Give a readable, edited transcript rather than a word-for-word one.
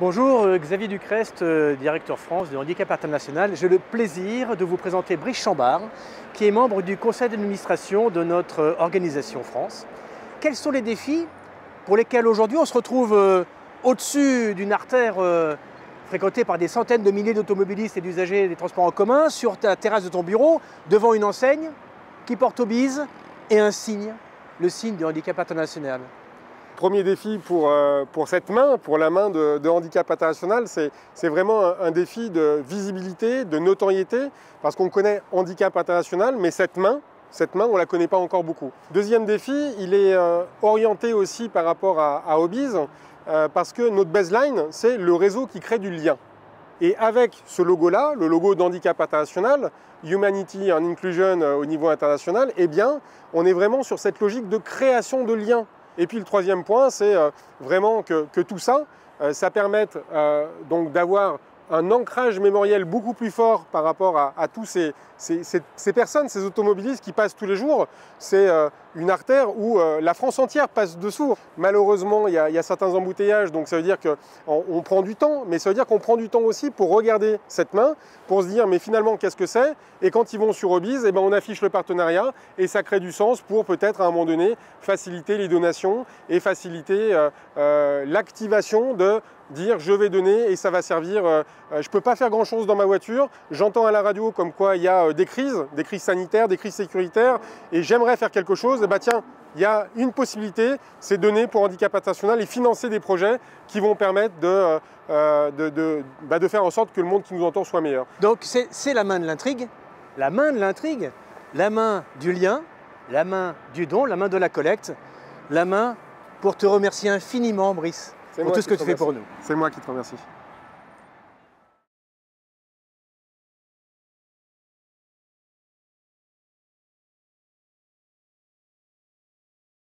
Bonjour, Xavier Ducrest, directeur France de Handicap International. J'ai le plaisir de vous présenter Brice Chambard, qui est membre du conseil d'administration de notre organisation France. Quels sont les défis pour lesquels aujourd'hui on se retrouve au-dessus d'une artère fréquentée par des centaines de milliers d'automobilistes et d'usagers des transports en commun, sur ta terrasse de ton bureau, devant une enseigne qui porte au bise et un signe, le signe du Handicap International? Premier défi pour cette main, pour la main de Handicap International, c'est vraiment un défi de visibilité, de notoriété, parce qu'on connaît Handicap International, mais cette main, on ne la connaît pas encore beaucoup. Deuxième défi, il est orienté aussi par rapport à Obise, parce que notre baseline, c'est le réseau qui crée du lien. Et avec ce logo-là, le logo d'Handicap International, Humanity and Inclusion au niveau international, eh bien, on est vraiment sur cette logique de création de liens. Et puis le troisième point, c'est vraiment que tout ça, ça permette donc d'avoir un ancrage mémoriel beaucoup plus fort par rapport à tous ces personnes, ces automobilistes qui passent tous les jours. C'est une artère où la France entière passe dessous. Malheureusement, il y a certains embouteillages, donc ça veut dire qu'on prend du temps, mais ça veut dire qu'on prend du temps aussi pour regarder cette main, pour se dire mais finalement qu'est-ce que c'est? Et quand ils vont sur Obise, eh ben, on affiche le partenariat et ça crée du sens pour peut-être à un moment donné faciliter les donations et faciliter l'activation de dire je vais donner et ça va servir. Je ne peux pas faire grand chose dans ma voiture, j'entends à la radio comme quoi il y a des crises sanitaires, des crises sécuritaires et j'aimerais faire quelque chose, et bah tiens, il y a une possibilité, c'est donner pour Handicap International et financer des projets qui vont permettre de faire en sorte que le monde qui nous entoure soit meilleur. Donc c'est la main de l'intrigue, la main du lien, la main du don, la main de la collecte, la main pour te remercier infiniment, Brice, pour tout ce que tu fais pour nous. C'est moi qui te remercie.